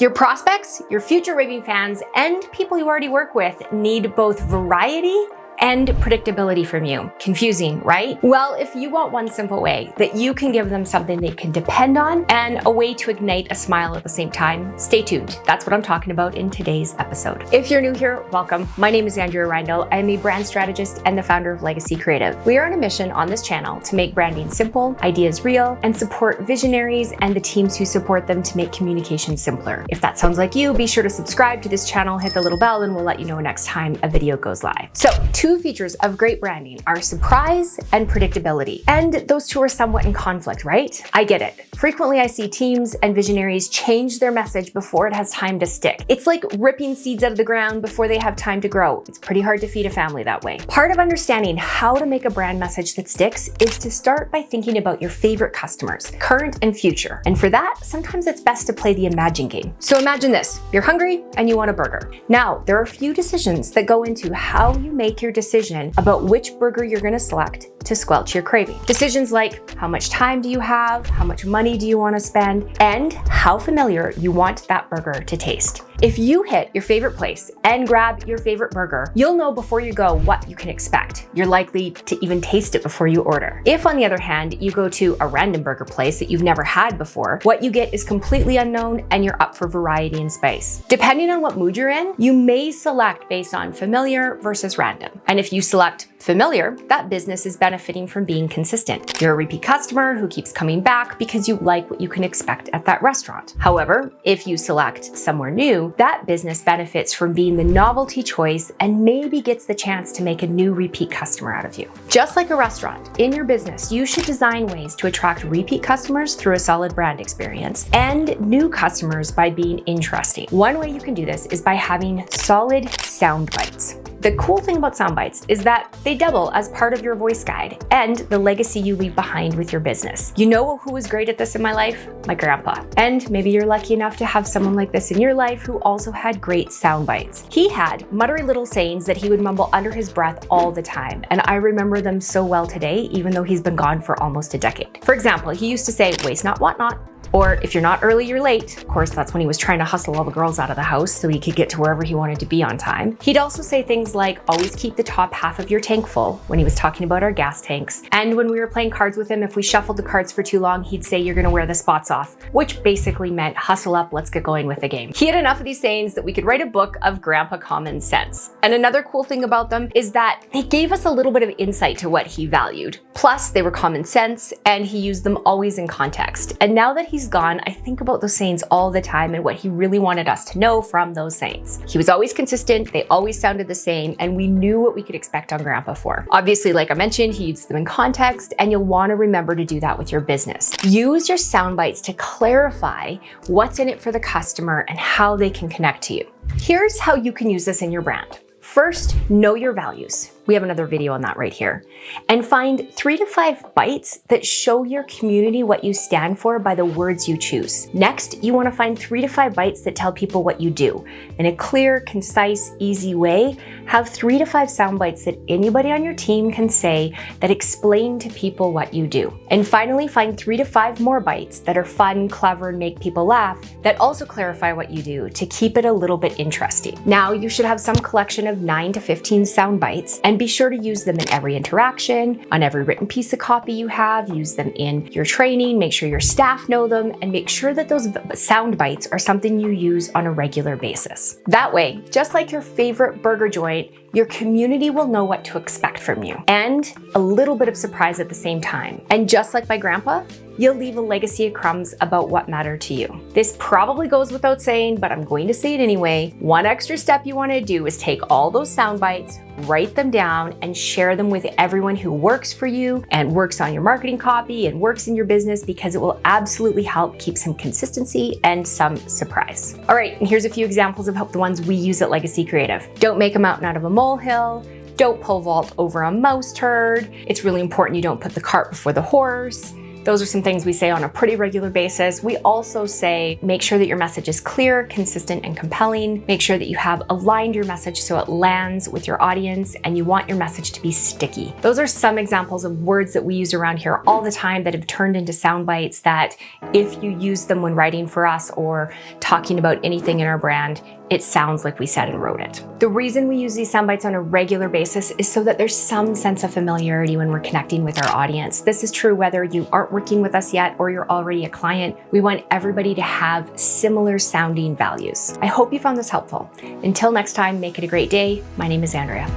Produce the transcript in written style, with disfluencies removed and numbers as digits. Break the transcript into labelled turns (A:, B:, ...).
A: Your prospects, your future raving fans, and people you already work with need both variety and predictability from you. Confusing, right? Well, if you want one simple way that you can give them something they can depend on and a way to ignite a smile at the same time, stay tuned. That's what I'm talking about in today's episode. If you're new here, welcome. My name is Andrea Reindl. I am a brand strategist and the founder of Legacy Creative. We are on a mission on this channel to make branding simple, ideas real, and support visionaries and the teams who support them to make communication simpler. If that sounds like you, be sure to subscribe to this channel, hit the little bell, and we'll let you know next time a video goes live. So, two features of great branding are surprise and predictability. And those two are somewhat in conflict, right? I get it. Frequently, I see teams and visionaries change their message before it has time to stick. It's like ripping seeds out of the ground before they have time to grow. It's pretty hard to feed a family that way. Part of understanding how to make a brand message that sticks is to start by thinking about your favorite customers, current and future. And for that, sometimes it's best to play the imagine game. So imagine this, you're hungry and you want a burger. Now, there are a few decisions that go into how you make your decision about which burger you're going to select to squelch your craving. Decisions like how much time do you have, how much money do you want to spend, and how familiar you want that burger to taste. If you hit your favorite place and grab your favorite burger, you'll know before you go what you can expect. You're likely to even taste it before you order. If, on the other hand, you go to a random burger place that you've never had before, what you get is completely unknown and you're up for variety and spice. Depending on what mood you're in, you may select based on familiar versus random. And if you select familiar, that business is benefiting from being consistent. You're a repeat customer who keeps coming back because you like what you can expect at that restaurant. However, if you select somewhere new, that business benefits from being the novelty choice and maybe gets the chance to make a new repeat customer out of you. Just like a restaurant, in your business, you should design ways to attract repeat customers through a solid brand experience and new customers by being interesting. One way you can do this is by having solid sound bites. The cool thing about sound bites is that they double as part of your voice guide and the legacy you leave behind with your business. You know who was great at this in my life? My grandpa. And maybe you're lucky enough to have someone like this in your life who also had great sound bites. He had muttery little sayings that he would mumble under his breath all the time, and I remember them so well today, even though he's been gone for almost a decade. For example, he used to say, "Waste not, want not." Or if you're not early, you're late. Of course, that's when he was trying to hustle all the girls out of the house so he could get to wherever he wanted to be on time. He'd also say things like, always keep the top half of your tank full, when he was talking about our gas tanks. And when we were playing cards with him, if we shuffled the cards for too long, he'd say, "You're gonna wear the spots off," which basically meant hustle up, let's get going with the game. He had enough of these sayings that we could write a book of Grandpa Common Sense. And another cool thing about them is that they gave us a little bit of insight to what he valued. Plus, they were common sense and he used them always in context. And now that he's gone, I think about those sayings all the time and what he really wanted us to know from those sayings. He was always consistent, they always sounded the same, and we knew what we could expect on Grandpa for. Obviously, like I mentioned, he used them in context, and you'll want to remember to do that with your business. Use your sound bites to clarify what's in it for the customer and how they can connect to you. Here's how you can use this in your brand. First, know your values. We have another video on that right here. And find 3 to 5 bites that show your community what you stand for by the words you choose. Next, you want to find 3 to 5 bites that tell people what you do. In a clear, concise, easy way, have 3 to 5 sound bites that anybody on your team can say that explain to people what you do. And finally, find 3 to 5 more bites that are fun, clever, and make people laugh that also clarify what you do to keep it a little bit interesting. Now, you should have some collection of 9 to 15 sound bites, and be sure to use them in every interaction, on every written piece of copy you have, use them in your training, make sure your staff know them, and make sure that those sound bites are something you use on a regular basis. That way, just like your favorite burger joint, your community will know what to expect from you, and a little bit of surprise at the same time. And just like my grandpa, you'll leave a legacy of crumbs about what mattered to you. This probably goes without saying, but I'm going to say it anyway. One extra step you want to do is take all those sound bites, write them down, and share them with everyone who works for you and works on your marketing copy and works in your business, because it will absolutely help keep some consistency and some surprise. All right, and here's a few examples of the ones we use at Legacy Creative. Don't make a mountain out of a molehill. Don't pole vault over a mouse turd. It's really important you don't put the cart before the horse. Those are some things we say on a pretty regular basis. We also say, make sure that your message is clear, consistent, and compelling. Make sure that you have aligned your message so it lands with your audience, and you want your message to be sticky. Those are some examples of words that we use around here all the time that have turned into sound bites that if you use them when writing for us or talking about anything in our brand, it sounds like we said and wrote it. The reason we use these sound bites on a regular basis is so that there's some sense of familiarity when we're connecting with our audience. This is true whether you aren't working with us yet or you're already a client. We want everybody to have similar sounding values. I hope you found this helpful. Until next time, make it a great day. My name is Andrea.